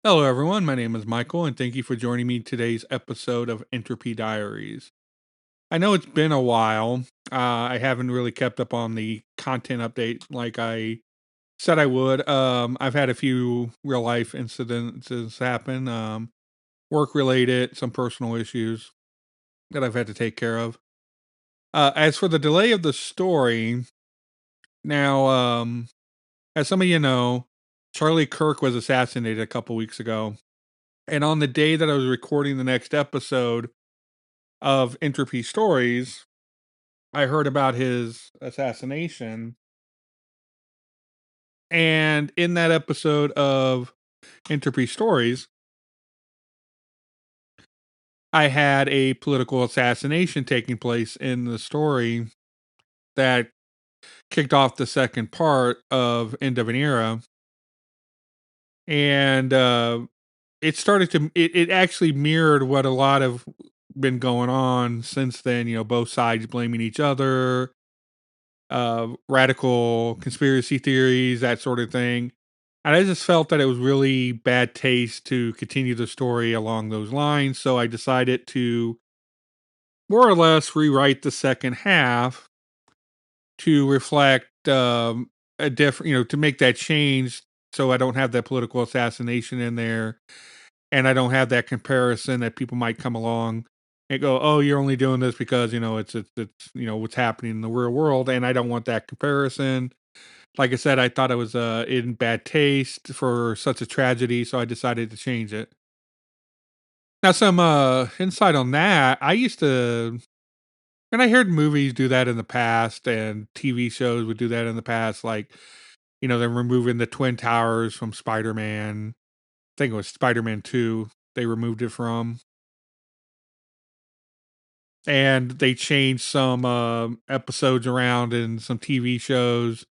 Hello, everyone. My name is Michael, and thank you for joining me today's episode of Entropy Diaries. I know it's been a while. I haven't really kept up on the content update like I said I would. I've had a few real life incidences happen, work related, some personal issues that I've had to take care of. As for the delay of the story, now, as some of you know, Charlie Kirk was assassinated a couple weeks ago. And on the day that I was recording the next episode of Entropy Stories, I heard about his assassination. And in that episode of Entropy Stories, I had a political assassination taking place in the story that kicked off the second part of End of an Era. And it started to, it actually mirrored what a lot of been going on since then, both sides blaming each other, radical conspiracy theories, that sort of thing. And I just felt that it was really bad taste to continue the story along those lines. So I decided to more or less rewrite the second half to reflect a different, to make that change so I don't have that political assassination in there and I don't have that comparison that people might come along and go, "Oh, you're only doing this because it's what's happening in the real world," and I don't want that comparison. Like I said, I thought it was in bad taste for such a tragedy, so I decided to change it. Now, some insight on that. I used to, and I heard movies do that in the past, and TV shows would do that in the past, like they're removing the twin towers from Spider-Man. I think it was Spider-Man 2. They removed it from. And they changed some episodes around in some TV shows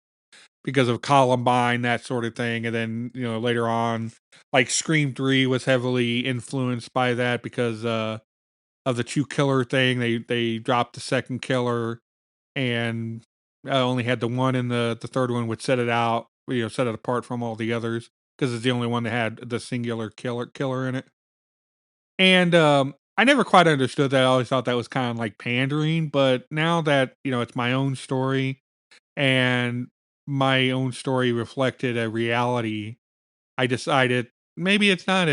because of Columbine, that sort of thing. And then later on, like Scream 3 was heavily influenced by that because of the two killer thing. They dropped the second killer and only had the one, and the third one would set it out, set it apart from all the others because it's the only one that had the singular killer in it. And, I never quite understood that. I always thought that was kind of like pandering, but now that, it's my own story and my own story reflected a reality, I decided maybe it's not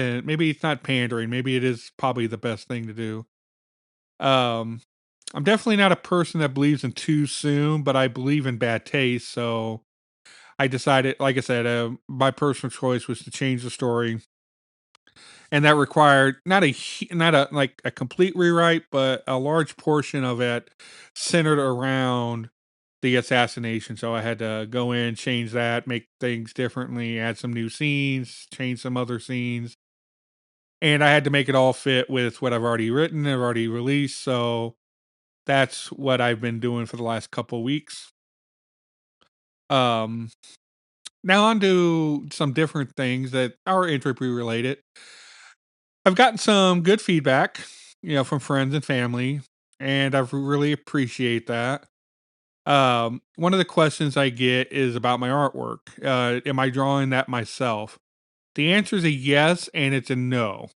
pandering. Maybe it is probably the best thing to do. Um, I'm definitely not a person that believes in too soon, but I believe in bad taste. So I decided, like I said, my personal choice was to change the story, and that required not a like a complete rewrite, but a large portion of it centered around the assassination. So I had to go in, change that, make things differently, add some new scenes, change some other scenes, and I had to make it all fit with what I've already written, I've already released. So that's what I've been doing for the last couple weeks. Um, Now on to some different things that are entropy related. I've gotten some good feedback, from friends and family, and I really appreciate that. One of the questions I get is about my artwork. Am I drawing that myself? The answer is a yes, and it's a no.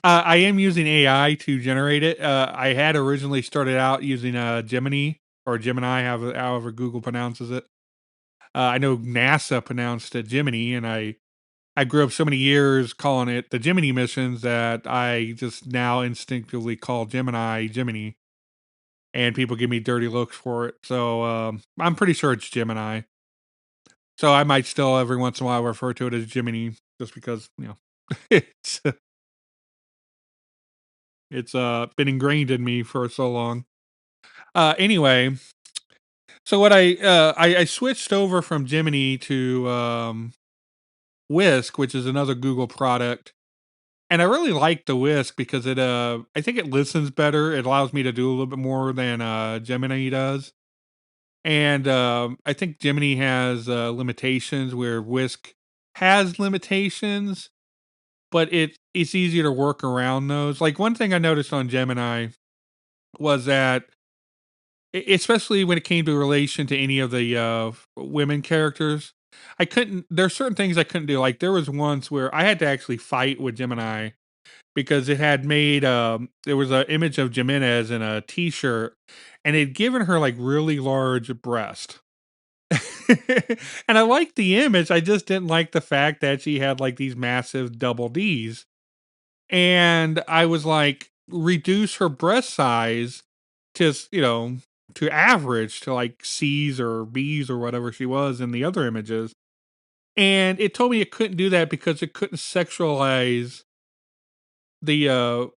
I am using AI to generate it. I had originally started out using Gemini or Gemini, however Google pronounces it. I know NASA pronounced it Gemini, and I grew up so many years calling it the Gemini missions that I just now instinctively call Gemini Gemini, and people give me dirty looks for it. So I'm pretty sure it's Gemini. So I might still every once in a while refer to it as Gemini, just because it's it's been ingrained in me for so long. Anyway, so what I switched over from Gemini to Whisk, which is another Google product. And I really like the Whisk because I think it listens better. It allows me to do a little bit more than Gemini does. And I think Gemini has limitations where Whisk has limitations, but it's easier to work around those. Like one thing I noticed on Gemini was that especially when it came to relation to any of the women characters, I couldn't there's certain things I couldn't do, like, there was once where I had to actually fight with Gemini because it had made, there was an image of Jimenez in a T-shirt, and it'd given her, like, really large breast. And I liked the image, I just didn't like the fact that she had, like, these massive double Ds, and I was like, "Reduce her breast size to to average, to, like, Cs or Bs or whatever she was in the other images," and it told me it couldn't do that because it couldn't sexualize the,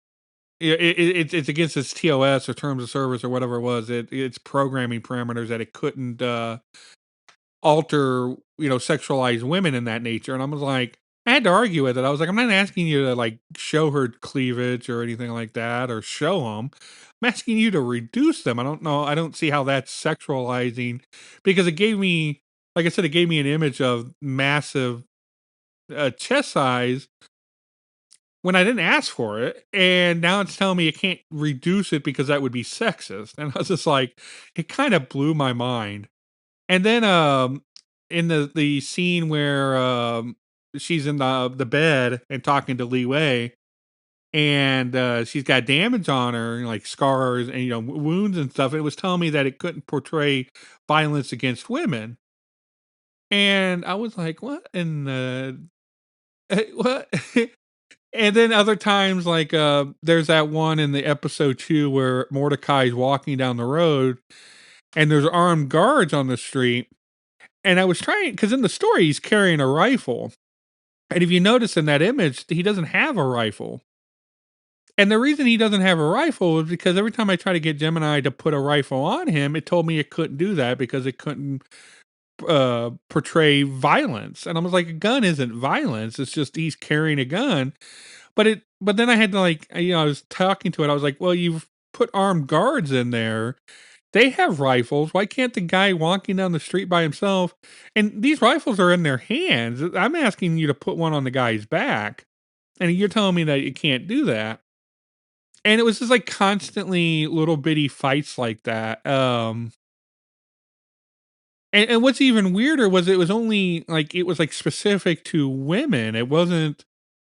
it's against its TOS or terms of service or whatever it was, its programming parameters that it couldn't, alter, sexualize women in that nature. And I was like, I had to argue with it. I was like, I'm not asking you to like show her cleavage or anything like that or show them. I'm asking you to reduce them. I don't know. I don't see how that's sexualizing because it gave me, like I said, it gave me an image of massive chest size when I didn't ask for it. And now it's telling me it can't reduce it because that would be sexist. And I was just like, it kind of blew my mind. And then, in the scene where, she's in the bed and talking to Li Wei, and, she's got damage on her, like scars and, wounds and stuff, it was telling me that it couldn't portray violence against women. And I was like, "What in the what?" And then other times, like, there's that one in the episode 2 where Mordecai is walking down the road, and there's armed guards on the street. And I was trying because in the story, he's carrying a rifle, and if you notice in that image, he doesn't have a rifle, and the reason he doesn't have a rifle is because every time I try to get Gemini to put a rifle on him, it told me it couldn't do that because it couldn't, portray violence, and I was like, "A gun isn't violence, it's just he's carrying a gun," but then I had to, like, I was talking to it, I was like, "Well, you've put armed guards in there. They have rifles. Why can't the guy walking down the street by himself and these rifles are in their hands. I'm asking you to put one on the guy's back, and you're telling me that you can't do that." And it was just like constantly little bitty fights like that. And what's even weirder was it was only like it was like specific to women. It wasn't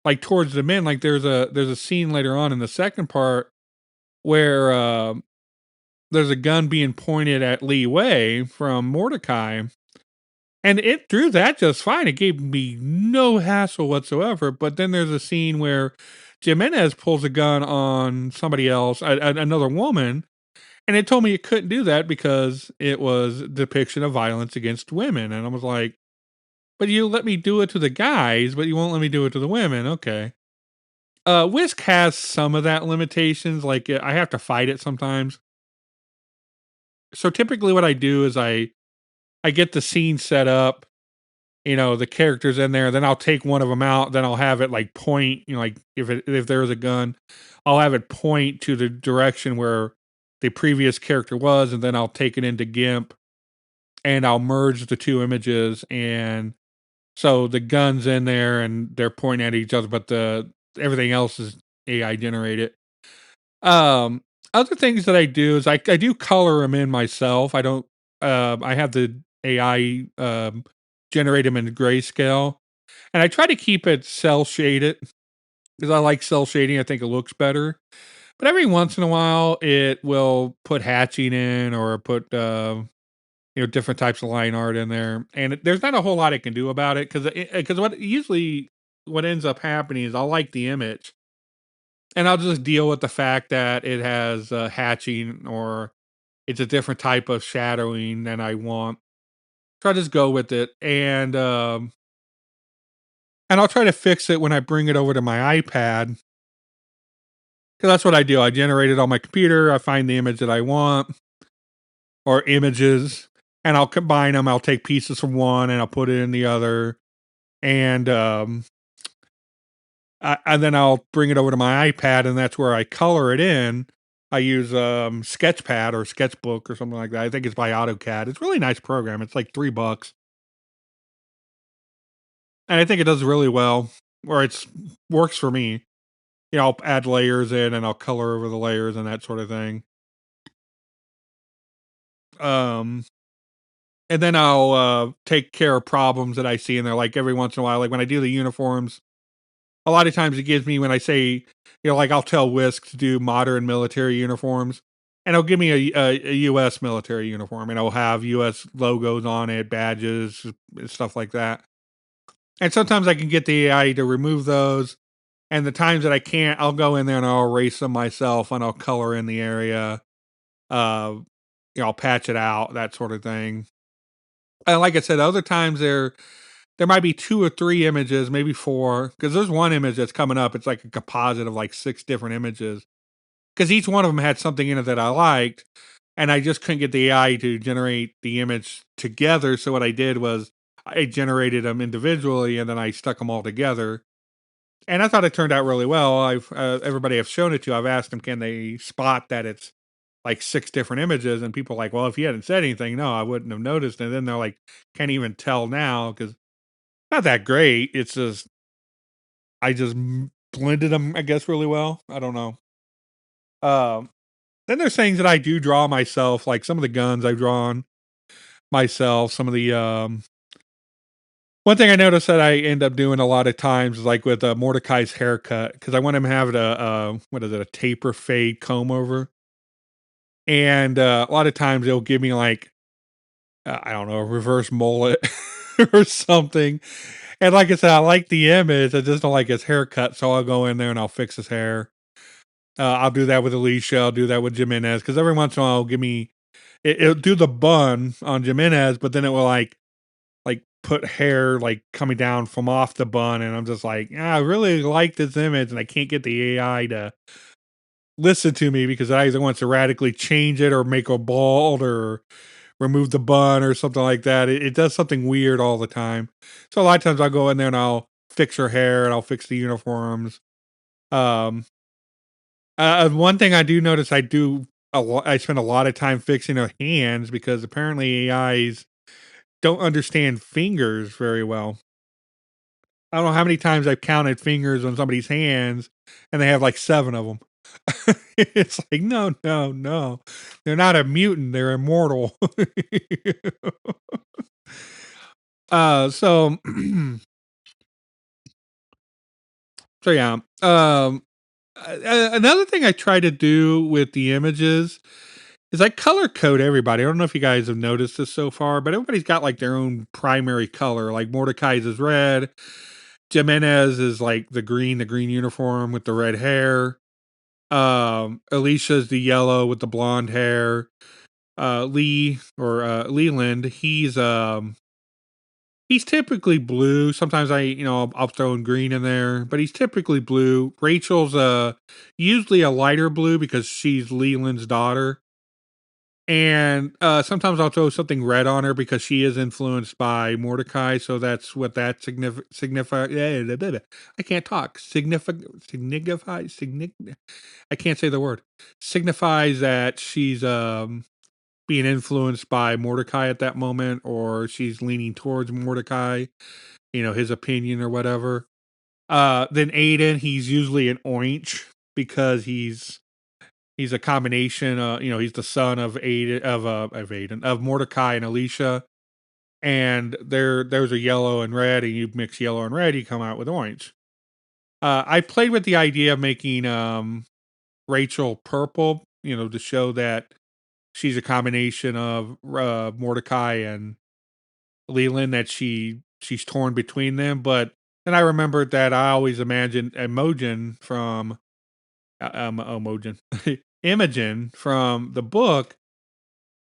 like towards the men. Like there's a scene later on in the second part where there's a gun being pointed at Lee Wei from Mordecai. And it drew that just fine. It gave me no hassle whatsoever. But then there's a scene where Jimenez pulls a gun on somebody else, another woman, and it told me it couldn't do that because it was a depiction of violence against women. And I was like, but you let me do it to the guys, but you won't let me do it to the women. Okay. Whisk has some of that limitations. Like I have to fight it sometimes. So typically what I do is I get the scene set up, the characters in there, then I'll take one of them out, then I'll have it like point, like if there's a gun, I'll have it point to the direction where the previous character was, and then I'll take it into GIMP and I'll merge the two images, and so the gun's in there and they're pointing at each other, but the everything else is AI generated. Um, Other things that I do is I do color them in myself. I don't. I have the AI generate them in grayscale, and I try to keep it cell shaded because I like cell shading. I think it looks better. But every once in a while, it will put hatching in or put different types of line art in there, and there's not a whole lot I can do about it because what ends up happening is I'll like the image and I'll just deal with the fact that it has hatching or it's a different type of shadowing than I want. Try to just go with it, and I'll try to fix it when I bring it over to my iPad. Because that's what I do. I generate it on my computer. I find the image that I want or images, and I'll combine them. I'll take pieces from one and I'll put it in the other, and and then I'll bring it over to my iPad, and that's where I color it in. I use Sketchpad or Sketchbook or something like that. I think it's by AutoCAD. It's a really nice program. It's like $3, and I think it does really well. Or it's works for me. I'll add layers in and I'll color over the layers and that sort of thing. Um, and then I'll, take care of problems that I see in there, like, every once in a while, like, when I do the uniforms, a lot of times it gives me when I say, like, I'll tell Whisk to do modern military uniforms, and it'll give me a US military uniform, and it'll have US logos on it, badges, stuff like that. And sometimes I can get the AI to remove those, and the times that I can't, I'll go in there and I'll erase them myself, and I'll color in the area, uh, I'll patch it out, that sort of thing. And like I said, other times there might be 2 or 3 images, maybe 4, because there's one image that's coming up, it's like a composite of, like, 6 different images, because each one of them had something in it that I liked, and I just couldn't get the AI to generate the image together, so what I did was I generated them individually, and then I stuck them all together, and I thought it turned out really well. I've everybody I've shown it to, I've asked them, can they spot that it's, like, 6 different images, and people are like, "Well, if you hadn't said anything, no, I wouldn't have noticed," and then they're like, "Can't even tell now because not that great, it's just I just blended them, I guess, really well. I don't know. Um, then there's things that I do draw myself, like some of the guns I've drawn myself. Some of the one thing I noticed that I end up doing a lot of times is like with Mordecai's haircut because I want him to have it what is it, a taper fade comb over, and a lot of times it'll give me like I don't know, a reverse mullet or something. And like I said, I like the image. I just don't like his haircut, so I'll go in there and I'll fix his hair. I'll do that with Alicia. I'll do that with Jimenez because every once in a while, it'll give me it'll do the bun on Jimenez, but then it will like put hair like coming down from off the bun, and I'm just like, I really like this image, and I can't get the AI to listen to me because it either wants to radically change it or make a bald or remove the bun or something like that. It does something weird all the time. So a lot of times I'll go in there and I'll fix her hair and I'll fix the uniforms. Um, one thing I do notice I do I spend a lot of time fixing her hands because apparently AIs don't understand fingers very well. I don't know how many times I've counted fingers on somebody's hands and they have like 7 of them. It's like, no, no, no. They're not a mutant, they're immortal. So so yeah. Another thing I try to do with the images is I color code everybody. I don't know if you guys have noticed this so far, but everybody's got like their own primary color. Like Mordecai's is red, Jimenez is like the green uniform with the red hair. Alicia's the yellow with the blonde hair. Lee or Leland, he's typically blue. Sometimes I'll throw in green in there, but he's typically blue. Rachel's usually a lighter blue because she's Leland's daughter. And sometimes I'll throw something red on her because she is influenced by Mordecai, so that's what that signify. I can't talk. I can't say the word. Signifies that she's being influenced by Mordecai at that moment, or she's leaning towards Mordecai, his opinion or whatever. Then Aiden, he's usually an orange because he's a combination. He's the son of Aiden of Mordecai and Alicia, and there's a yellow and red, and you mix yellow and red, you come out with orange. I played with the idea of making Rachel purple, to show that she's a combination of Mordecai and Leland, that she's torn between them. But then I remembered that I always imagined Imogen, Imogen from the book.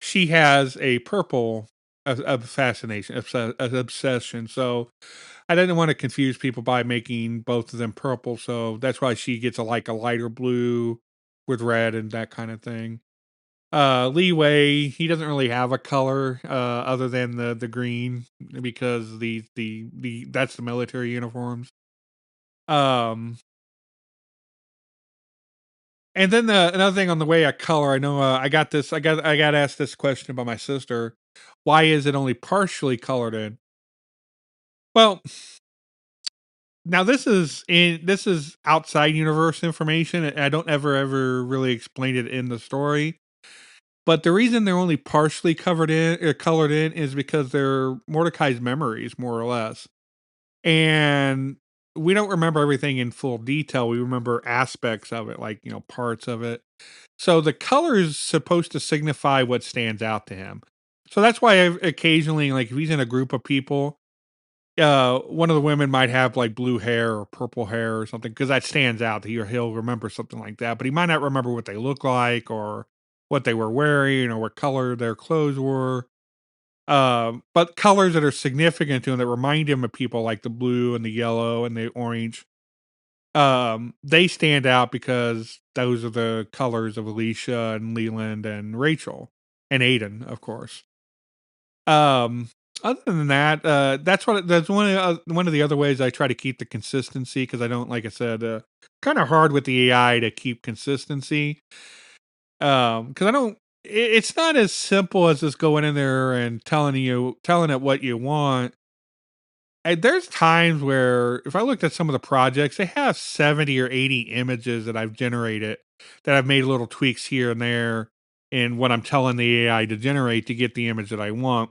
She has a purple a fascination, obsession. So I didn't want to confuse people by making both of them purple. So that's why she gets a lighter blue with red and that kind of thing. Leeway, he doesn't really have a color other than the green because the that's the military uniforms. Um and then another thing on the way I color, I know I got asked this question by my sister. Why is it only partially colored in? Well, now this is outside universe information. I don't ever really explain it in the story. But the reason they're only partially covered in or colored in is because they're Mordecai's memories, more or less. And we don't remember everything in full detail. We remember aspects of it, like, parts of it. So the color is supposed to signify what stands out to him. So that's why I've occasionally, like, if he's in a group of people, one of the women might have like blue hair or purple hair or something because that stands out. He'll remember something like that, but he might not remember what they look like or what they were wearing or what color their clothes were. But colors that are significant to him that remind him of people like the blue and the yellow and the orange, they stand out because those are the colors of Alicia and Leland and Rachel and Aiden, of course. Um, Other than that, that's one of the other ways I try to keep the consistency because I don't, like I said, kind of hard with the AI to keep consistency. Because I don't. It's not as simple as just going in there and telling it what you want. And there's times where if I looked at some of the projects, they have 70 or 80 images that I've generated that I've made little tweaks here and there in what I'm telling the AI to generate to get the image that I want.